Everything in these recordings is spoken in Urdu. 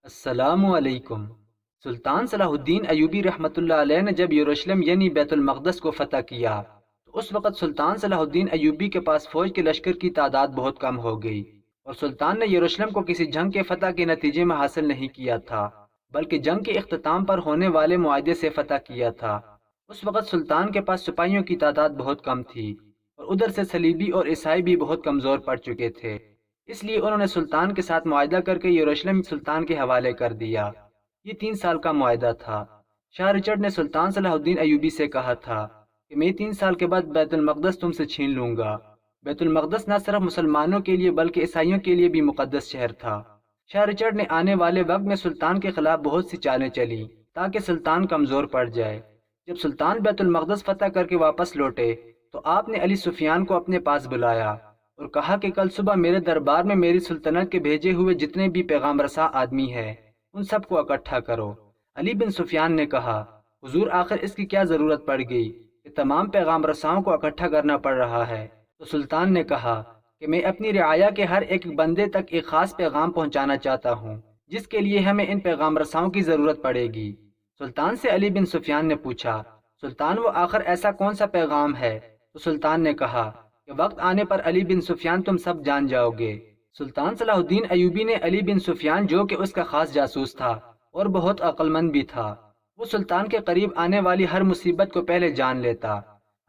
السلام علیکم۔ سلطان صلاح الدین ایوبی رحمۃ اللہ علیہ نے جب یروشلم یعنی بیت المقدس کو فتح کیا تو اس وقت سلطان صلاح الدین ایوبی کے پاس فوج کے لشکر کی تعداد بہت کم ہو گئی، اور سلطان نے یروشلم کو کسی جنگ کے فتح کے نتیجے میں حاصل نہیں کیا تھا بلکہ جنگ کے اختتام پر ہونے والے معاہدے سے فتح کیا تھا۔ اس وقت سلطان کے پاس سپاہیوں کی تعداد بہت کم تھی اور ادھر سے صلیبی اور عیسائی بھی بہت کمزور پڑ چکے تھے، اس لیے انہوں نے سلطان کے ساتھ معاہدہ کر کے یروشلم سلطان کے حوالے کر دیا۔ یہ 3 سال کا معاہدہ تھا۔ شاہ رچرڈ نے سلطان صلاح الدین ایوبی سے کہا تھا کہ میں 3 سال کے بعد بیت المقدس تم سے چھین لوں گا۔ بیت المقدس نہ صرف مسلمانوں کے لیے بلکہ عیسائیوں کے لیے بھی مقدس شہر تھا۔ شاہ رچرڈ نے آنے والے وقت میں سلطان کے خلاف بہت سی چالیں چلی تاکہ سلطان کمزور پڑ جائے۔ جب سلطان بیت المقدس فتح کر کے واپس لوٹے تو آپ نے علی سفیان کو اپنے پاس بلایا اور کہا کہ کل صبح میرے دربار میں میری سلطنت کے بھیجے ہوئے جتنے بھی پیغام رساں آدمی ہیں ان سب کو اکٹھا کرو۔ علی بن سفیان نے کہا، حضور آخر اس کی کیا ضرورت پڑ گئی کہ تمام پیغام رساؤں کو اکٹھا کرنا پڑ رہا ہے؟ تو سلطان نے کہا کہ میں اپنی رعایا کے ہر ایک بندے تک ایک خاص پیغام پہنچانا چاہتا ہوں جس کے لیے ہمیں ان پیغام رساؤں کی ضرورت پڑے گی۔ سلطان سے علی بن سفیان نے پوچھا، سلطان وہ آخر ایسا کون سا پیغام ہے؟ تو سلطان نے کہا کہ وقت آنے پر علی بن سفیان تم سب جان جاؤ گے۔ سلطان صلاح الدین ایوبی نے علی بن سفیان جو کہ اس کا خاص جاسوس تھا اور بہت عقل مند بھی تھا، وہ سلطان کے قریب آنے والی ہر مصیبت کو پہلے جان لیتا۔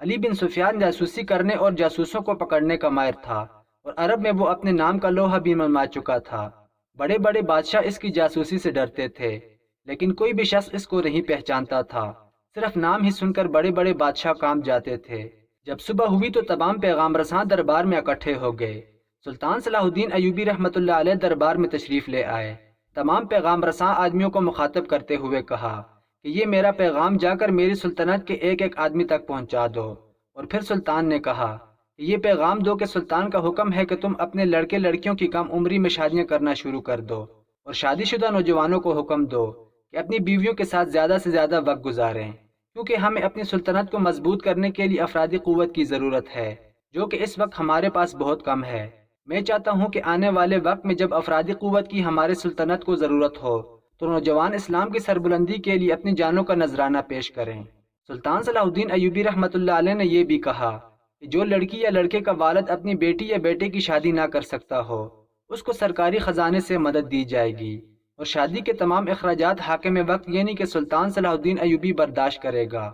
علی بن سفیان جاسوسی کرنے اور جاسوسوں کو پکڑنے کا ماہر تھا اور عرب میں وہ اپنے نام کا لوہا بھی منوا چکا تھا۔ بڑے بڑے بادشاہ اس کی جاسوسی سے ڈرتے تھے لیکن کوئی بھی شخص اس کو نہیں پہچانتا تھا، صرف نام ہی سن کر بڑے بڑے بادشاہ کانپ جاتے تھے۔ جب صبح ہوئی تو تمام پیغام رساں دربار میں اکٹھے ہو گئے۔ سلطان صلاح الدین ایوبی رحمۃ اللہ علیہ دربار میں تشریف لے آئے۔ تمام پیغام رساں آدمیوں کو مخاطب کرتے ہوئے کہا کہ یہ میرا پیغام جا کر میری سلطنت کے ایک ایک آدمی تک پہنچا دو۔ اور پھر سلطان نے کہا کہ یہ پیغام دو کہ سلطان کا حکم ہے کہ تم اپنے لڑکے لڑکیوں کی کم عمری میں شادیاں کرنا شروع کر دو، اور شادی شدہ نوجوانوں کو حکم دو کہ اپنی بیویوں کے ساتھ زیادہ سے زیادہ وقت گزاریں، کیونکہ ہمیں اپنی سلطنت کو مضبوط کرنے کے لیے افرادی قوت کی ضرورت ہے جو کہ اس وقت ہمارے پاس بہت کم ہے۔ میں چاہتا ہوں کہ آنے والے وقت میں جب افرادی قوت کی ہمارے سلطنت کو ضرورت ہو تو نوجوان اسلام کی سربلندی کے لیے اپنی جانوں کا نذرانہ پیش کریں۔ سلطان صلاح الدین ایوبی رحمۃ اللہ علیہ نے یہ بھی کہا کہ جو لڑکی یا لڑکے کا والد اپنی بیٹی یا بیٹے کی شادی نہ کر سکتا ہو اس کو سرکاری خزانے سے مدد دی جائے گی، اور شادی کے تمام اخراجات حاکم وقت یعنی کہ سلطان صلاح الدین ایوبی برداشت کرے گا۔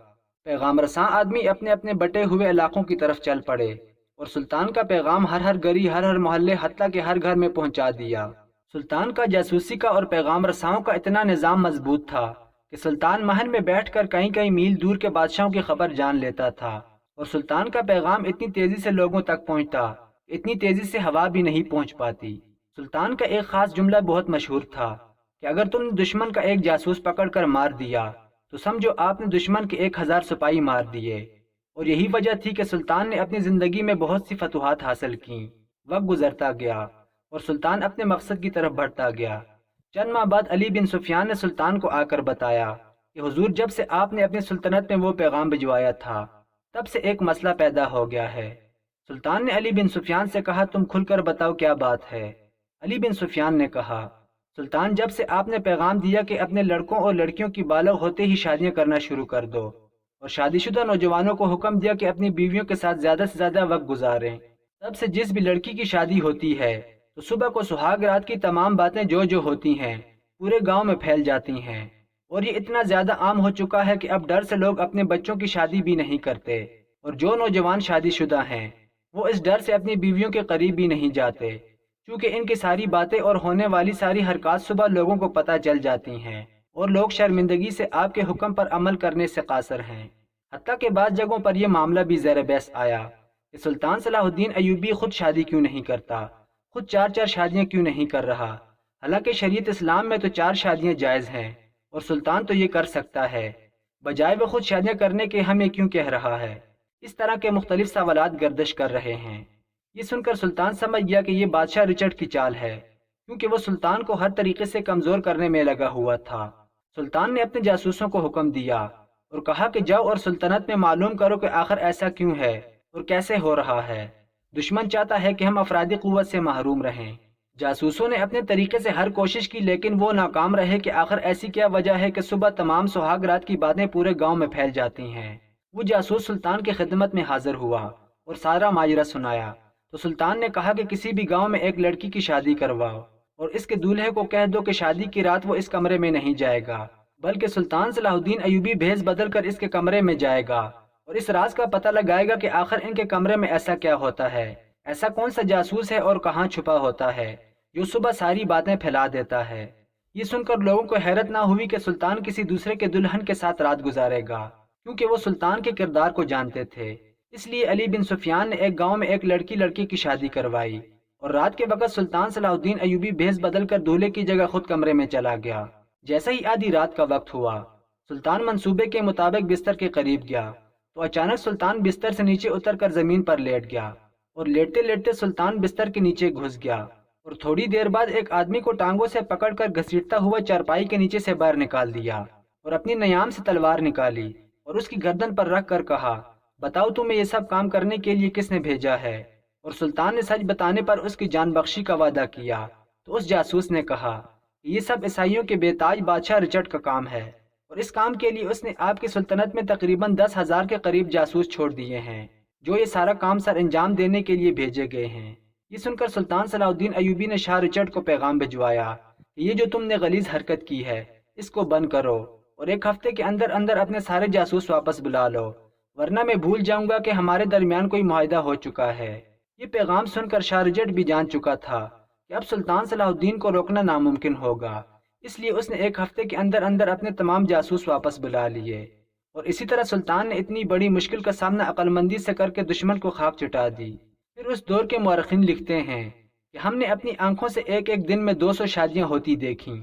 پیغام رساں آدمی اپنے اپنے بٹے ہوئے علاقوں کی طرف چل پڑے اور سلطان کا پیغام ہر ہر گلی ہر محلے حتیٰ کہ ہر گھر میں پہنچا دیا۔ سلطان کا جاسوسی کا اور پیغام رساؤں کا اتنا نظام مضبوط تھا کہ سلطان محل میں بیٹھ کر کئی کئی میل دور کے بادشاہوں کی خبر جان لیتا تھا، اور سلطان کا پیغام اتنی تیزی سے لوگوں تک پہنچتا، اتنی تیزی سے ہوا بھی نہیں پہنچ پاتی۔ سلطان کا ایک خاص جملہ بہت مشہور تھا کہ اگر تم نے دشمن کا ایک جاسوس پکڑ کر مار دیا تو سمجھو آپ نے دشمن کے 1000 سپاہی مار دیے۔ اور یہی وجہ تھی کہ سلطان نے اپنی زندگی میں بہت سی فتوحات حاصل کیں۔ وقت گزرتا گیا اور سلطان اپنے مقصد کی طرف بڑھتا گیا۔ چند ماہ بعد علی بن سفیان نے سلطان کو آ کر بتایا کہ حضور جب سے آپ نے اپنی سلطنت میں وہ پیغام بھجوایا تھا تب سے ایک مسئلہ پیدا ہو گیا ہے۔ سلطان نے علی بن سفیان سے کہا، تم کھل کر بتاؤ کیا بات ہے؟ علی بن سفیان نے کہا، سلطان جب سے آپ نے پیغام دیا کہ اپنے لڑکوں اور لڑکیوں کی بالغ ہوتے ہی شادیاں کرنا شروع کر دو، اور شادی شدہ نوجوانوں کو حکم دیا کہ اپنی بیویوں کے ساتھ زیادہ سے زیادہ وقت گزاریں، تب سے جس بھی لڑکی کی شادی ہوتی ہے تو صبح کو سہاگ رات کی تمام باتیں جو ہوتی ہیں پورے گاؤں میں پھیل جاتی ہیں، اور یہ اتنا زیادہ عام ہو چکا ہے کہ اب ڈر سے لوگ اپنے بچوں کی شادی بھی نہیں کرتے، اور جو نوجوان شادی شدہ ہیں وہ اس ڈر سے اپنی بیویوں کے قریب بھی نہیں جاتے، کیونکہ ان کی ساری باتیں اور ہونے والی ساری حرکات صبح لوگوں کو پتہ چل جاتی ہیں، اور لوگ شرمندگی سے آپ کے حکم پر عمل کرنے سے قاصر ہیں۔ حتیٰ کہ بعض جگہوں پر یہ معاملہ بھی زیر بحث آیا کہ سلطان صلاح الدین ایوبی خود شادی کیوں نہیں کرتا، خود 4 شادیاں کیوں نہیں کر رہا، حالانکہ شریعت اسلام میں تو 4 شادیاں جائز ہیں اور سلطان تو یہ کر سکتا ہے، بجائے وہ خود شادیاں کرنے کے ہمیں کیوں کہہ رہا ہے؟ اس طرح کے مختلف سوالات گردش کر رہے ہیں۔ یہ سن کر سلطان سمجھ گیا کہ یہ بادشاہ رچرڈ کی چال ہے، کیونکہ وہ سلطان کو ہر طریقے سے کمزور کرنے میں لگا ہوا تھا۔ سلطان نے اپنے جاسوسوں کو حکم دیا اور کہا کہ جاؤ اور سلطنت میں معلوم کرو کہ آخر ایسا کیوں ہے اور کیسے ہو رہا ہے۔ دشمن چاہتا ہے کہ ہم افرادی قوت سے محروم رہیں، جاسوسوں نے اپنے طریقے سے ہر کوشش کی لیکن وہ ناکام رہے کہ آخر ایسی کیا وجہ ہے کہ صبح تمام سہاگ رات کی باتیں پورے گاؤں میں پھیل جاتی ہیں۔ وہ جاسوس سلطان کی خدمت میں حاضر ہوا اور سارا ماجرا سنایا تو سلطان نے کہا کہ کسی بھی گاؤں میں ایک لڑکی کی شادی کرواؤ اور اس کے دولہے کو کہہ دو کہ شادی کی رات وہ اس کمرے میں نہیں جائے گا بلکہ سلطان صلاح الدین ایوبی بھیس بدل کر اس کے کمرے میں جائے گا اور اس راز کا پتہ لگائے گا کہ آخر ان کے کمرے میں ایسا کیا ہوتا ہے، ایسا کون سا جاسوس ہے اور کہاں چھپا ہوتا ہے جو صبح ساری باتیں پھیلا دیتا ہے۔ یہ سن کر لوگوں کو حیرت نہ ہوئی کہ سلطان کسی دوسرے کے دلہن کے ساتھ رات گزارے گا، کیونکہ وہ سلطان کے کردار کو جانتے تھے۔ اس لیے علی بن سفیان نے ایک گاؤں میں ایک لڑکی کی شادی کروائی اور رات کے وقت سلطان صلاح الدین ایوبی بھیس بدل کر دولہے کی جگہ خود کمرے میں چلا گیا۔ جیسے ہی آدھی رات کا وقت ہوا، سلطان منصوبے کے مطابق بستر کے قریب گیا تو اچانک سلطان بستر سے نیچے اتر کر زمین پر لیٹ گیا اور لیٹتے لیٹتے سلطان بستر کے نیچے گھس گیا اور تھوڑی دیر بعد ایک آدمی کو ٹانگوں سے پکڑ کر گھسیٹتا ہوا چارپائی کے نیچے سے باہر نکال دیا اور اپنی نیام سے تلوار نکالی اور اس کی گردن پر رکھ کر کہا، بتاؤ تمہیں یہ سب کام کرنے کے لیے کس نے بھیجا ہے؟ اور سلطان نے سچ بتانے پر اس کی جان بخشی کا وعدہ کیا تو اس جاسوس نے کہا کہ یہ سب عیسائیوں کے بے تاج بادشاہ رچرڈ کا کام ہے اور اس کام کے لیے اس نے آپ کی سلطنت میں تقریباً 10,000 کے قریب جاسوس چھوڑ دیے ہیں جو یہ سارا کام سر انجام دینے کے لیے بھیجے گئے ہیں۔ یہ سن کر سلطان صلاح الدین ایوبی نے شاہ رچرڈ کو پیغام بھجوایا کہ یہ جو تم نے غلیظ حرکت کی ہے اس کو بند کرو اور ایک ہفتے کے اندر اندر اپنے سارے جاسوس واپس بلا لو، ورنہ میں بھول جاؤں گا کہ ہمارے درمیان کوئی معاہدہ ہو چکا ہے۔ یہ پیغام سن کر شاہ رچرڈ بھی جان چکا تھا کہ اب سلطان صلاح الدین کو روکنا ناممکن ہوگا، اس لیے اس نے ایک ہفتے کے اندر اندر اپنے تمام جاسوس واپس بلا لیے اور اسی طرح سلطان نے اتنی بڑی مشکل کا سامنا عقل مندی سے کر کے دشمن کو خاک چٹا دی۔ پھر اس دور کے مورخین لکھتے ہیں کہ ہم نے اپنی آنکھوں سے ایک ایک دن میں 200 شادیاں ہوتی دیکھیں۔